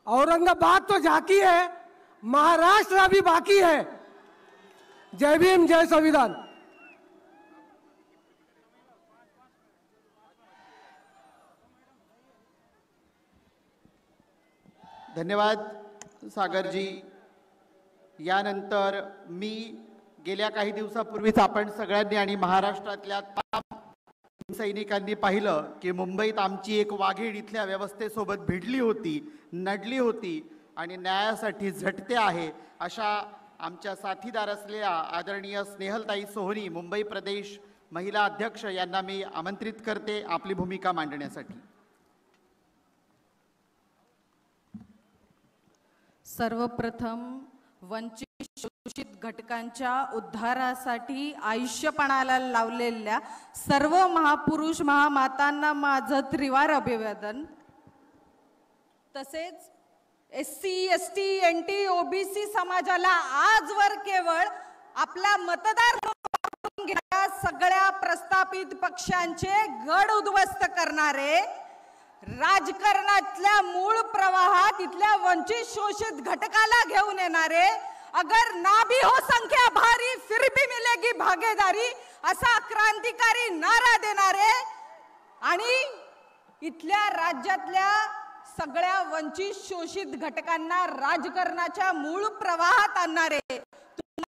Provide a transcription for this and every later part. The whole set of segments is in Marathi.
औरंगाबाद तो झांकी है, महाराष्ट्र अभी बाकी है। जय भीम, जय संविधान। धन्यवाद सागरजी। यानंतर मी गेल्या काही दिवसापूर्वीच आपण सगळ्यांनी आणि महाराष्ट्रातल्या सैनिकांनी पाहिलं की मुंबईत आमची एक वाघीण इथल्या व्यवस्थेसोबत भिडली होती, नडली होती आणि न्यायासाठी झटते आहे। अशा आमच्या साथीदार असलेल्या आदरणीय स्नेहलताई सोहनी, मुंबई प्रदेश महिला अध्यक्ष, यांना मी आमंत्रित करते आपली भूमिका मांडण्यासाठी। सर्वप्रथम वंचित शोषित घटकांच्या उद्धारासाठी आयुष्यपणाला लावलेल्या सर्व महापुरुष महामातांना माझं त्रिवार अभिवादन। तसेच SC ST NT OBC समाजाला आजवर केवळ आपला मतदार सगळ्या प्रस्थापित पक्षांचे गड उद्ध्वस्त करणारे, राजकारणातल्या मूळ प्रवाहात इथल्या वंचित शोषित घटकाला घेऊन येणारे, अगर ना भी हो संख्या भारी फिर भी मिलेगी भागीदारी असा क्रांतिकारी नारा देणारे आणि इथल्या राज्यातल्या सगळ्या वंचित शोषित घटकांना राजकारणाच्या मूळ प्रवाहात आणणारे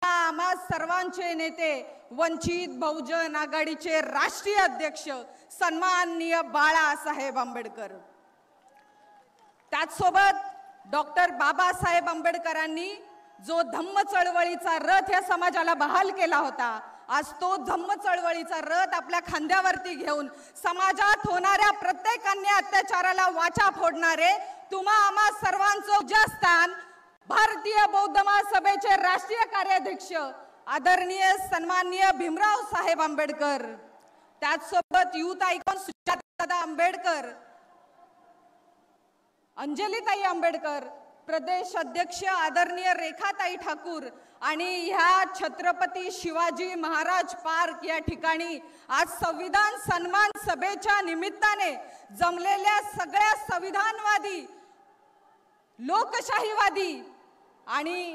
आम्हा सर्वांचे नेते, वंचित बहुजन आघाडीचे राष्ट्रीय अध्यक्ष सन्माननीय बाळासाहेब आंबेडकर। त्याचसोबत डॉक्टर बाबासाहेब आंबेडकरांनी जो धम्म चळवळीचा रथ या समाजाला बहाल केला होता, आज तो धम्म चळवळीचा रथ आपल्या खांद्यावरती घेऊन समाजात होणाऱ्या प्रत्येक अन्याय अत्याचाराला वाचा फोडणारे तुम्हा आम्हा सर्वांचं उजास्थान भारतीय बौद्ध महासभेचे राष्ट्रीय कार्याध्यक्ष आदरणीय सन्माननीय भीमराव साहेब आंबेडकर, त्याचसोबत युथ आयकॉन सुजातादादा आंबेडकर, अंजलीताई आंबेडकर, प्रदेश अध्यक्ष आदरणीय रेखाताई ठाकूर आणि ह्या छत्रपती शिवाजी महाराज पार्क या ठिकाणी आज संविधान सन्मान सभेच्या निमित्ताने जमलेल्या सगळ्या संविधानवादी, लोकशाहीवादी आणि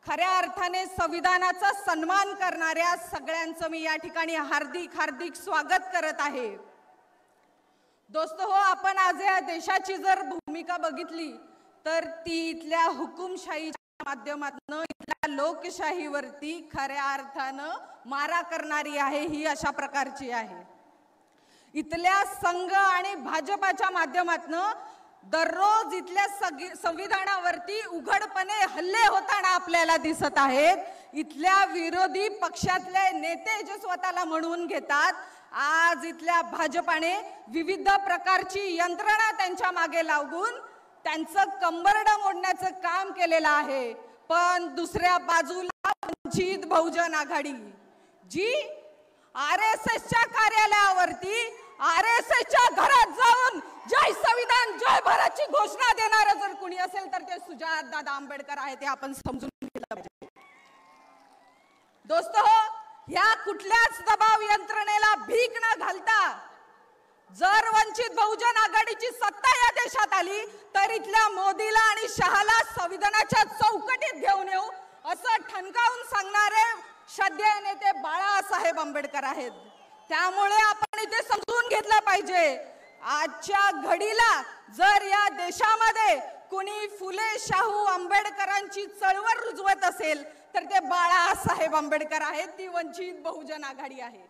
खऱ्या अर्थाने संविधानाचा सन्मान करणाऱ्या सगळ्यांचं मी या ठिकाणी हार्दिक हार्दिक स्वागत करत आहे। दोस्तो हो, आपण आज या देशाची जर भूमिका बघितली तर ती इथल्या हुकुमशाहीच्या माध्यमातून इथल्या लोकशाहीवरती खऱ्या अर्थानं मारा करणारी आहे, ही अशा प्रकारची आहे। इथल्या संघ आणि भाजपाच्या माध्यमातून दररोज इथल्या संविधानावरती उघडपणे हल्ले होताना आपल्याला दिसत आहेत। इथल्या विरोधी पक्षातले नेते जे स्वतःला म्हणून घेतात, आज इथल्या भाजपाने विविध प्रकारची यंत्रणा त्यांच्या मागे लावून त्यांचं कंबरड मोडण्याचं काम केलेलं आहे। पण दुसऱ्या बाजूला वंचित बहुजन आघाडी जी RSSच्या कार्यालयावरती RSSच्या घरात जाऊन जय संविधान जय भारतची घोषणा देणारा जर कोणी असेल तर ते सुजातदादा आंबेडकर आहेत, हे आपण समजून घेतलं पाहिजे। दोस्तो हो, ह्या कुठल्याच दबाव यंत्रणेला भीक न घालता जर वंचित बहुजन आघाडीची सत्ता या देशात आली तर इथल्या मोदीला आणि शहाला संविधानाच्या चौकटीत घेऊन येऊ असं ठणकावून सांगणारे श्रद्धेय नेते बाळासाहेब आंबेडकर आहेत। त्यामुळे आपण इथे समजून घेतलं पाहिजे, आजच्या घडीला जर या देशामध्ये कुणी फुले शाहू आंबेडकरांची चळवळ रुजवत असेल तर ते बाळासाहेब आंबेडकर आहेत, ती वंचित बहुजन आघाडी आहे।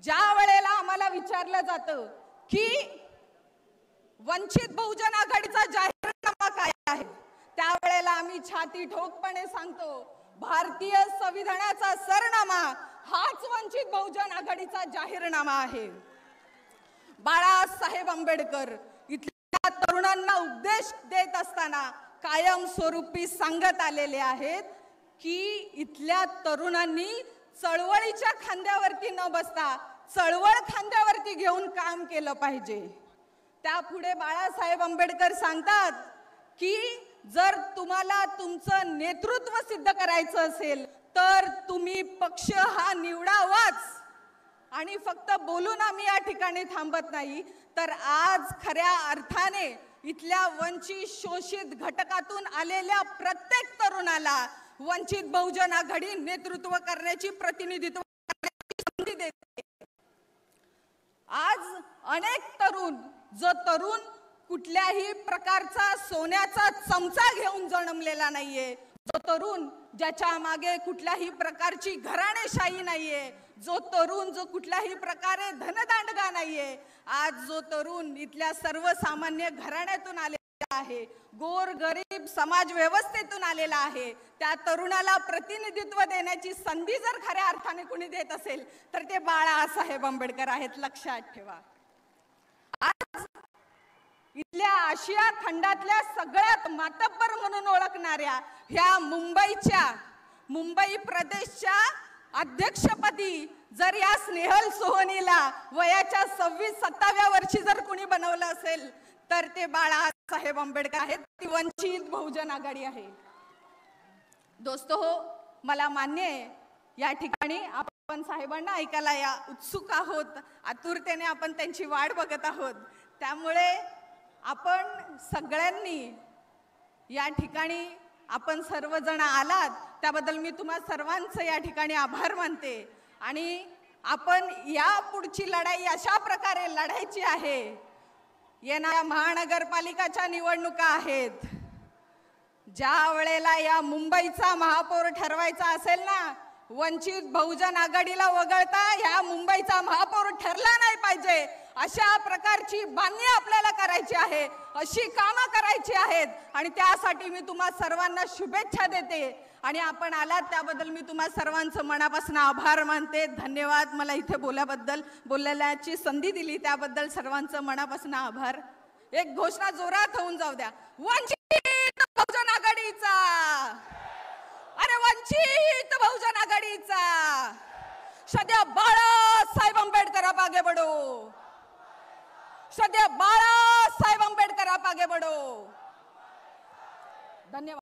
ज्या वेळेला आम्हाला विचारलं जातं की वंचित बहुजन आघाडीचा जाहीरनामा काय आहे, त्यावेळेला आम्ही छाती ठोकपणे सांगतो, भारतीय संविधानाचा सरनामा हाच वंचित बहुजन आघाडीचा जाहीरनामा आहे। बाळासाहेब आंबेडकर इथल्या तरुणांना उपदेश देत असताना कायमस्वरूपी सांगत आलेले आहेत की इथल्या तरुणांनी चळवळीच्या खांद्यावरती न बसता चळवळ खांद्यावरती घेऊन काम केलं पाहिजे। त्यापुढे बाळासाहेब आंबेडकर सांगतात की जर तुम्हाला तुमचं नेतृत्व सिद्ध करायचं असेल तर तुम्ही पक्ष हा निवडावाच, आणि फक्त बोलून आम्ही या ठिकाणी थांबत नाही, तर आज खऱ्या अर्थाने इथल्या वंचित शोषित घटकातून आलेल्या प्रत्येक तरुणाला वंचित बहुजन आघाडी नेतृत्व करण्याची, प्रतिनिधित्व करण्याची संधी देते. आज अनेक तरुण कुठल्याही प्रकारचा सोन्याचा चमचा घेऊन जन्मलेला नाहीये, जो तरुण ज्याच्या मागे कुठल्याही प्रकारची घराणेशाही नाहीये, जो तरुण जो कुठल्याही प्रकारे धनदांडगा नाहीये, आज जो तरुण इथल्या सर्वसामान्य घराण्यातून आलेला आहे, गोर गरीब समाज व्यवस्थेतून आलेला आहे, त्या तरुणाला प्रतिनिधित्व देण्याची संधी जर खऱ्या अर्थाने कुणी देत असेल तर ते बाळासाहेब आंबेडकर आहेत, लक्षात ठेवा. आज इथल्या आशिया खंडातल्या सगळ्यात मातब्बर म्हणून ओळखणाऱ्या ह्या मुंबई प्रदेशच्या अध्यक्षपदी जर या स्नेहल सोहोनीला वयाच्या 26-27व्या वर्षी जर कुणी बनवलं असेल तर ते बाळासाहेब आंबेडकर आहेत, ती वंचित बहुजन आघाडी आहे. दोस्तो हो, मला मान्य आहे या ठिकाणी आपण साहेबांना ऐकायला या उत्सुक आहोत, आतुरतेने आपण त्यांची वाट बघत आहोत. त्यामुळे आपण सगळ्यांनी या ठिकाणी आपण सर्वजण आलात त्याबद्दल मी तुम्हा सर्वांचं या ठिकाणी आभार मानते. आणि आपण या पुढची लढाई अशा प्रकारे लढायची आहे. येणाऱ्या महानगरपालिकाच्या निवडणुका आहेत, ज्या वेळेला या मुंबईचा महापौर ठरवायचा असेल ना, वंचित बहुजन आघाडीला वगळता या मुंबईचा महापौर ठरला नाही पाहिजे, अशा प्रकारची बांधणी आपल्याला करायची आहे, अशी कामं करायची आहेत. आणि त्यासाठी मी तुम्हा सर्वांना शुभेच्छा देते. आणि आपण आलात त्याबद्दल मी तुम्हा सर्वांचं मनापासून आभार मानते. धन्यवाद. मला इथे बोलण्याची संधी दिली त्याबद्दल सर्वांचं मनापासून आभार. एक घोषणा जोरात होऊन जाऊ द्या. वंचित बहुजन आघाडीचा, अरे वंचित बहुजन आघाडीचा, सध्या बाळासाहेब आंबेडकर आप आगे बढ़ो, सध्या बाळासाहेब आंबेडकर आप आगे बढ़ो. धन्यवाद.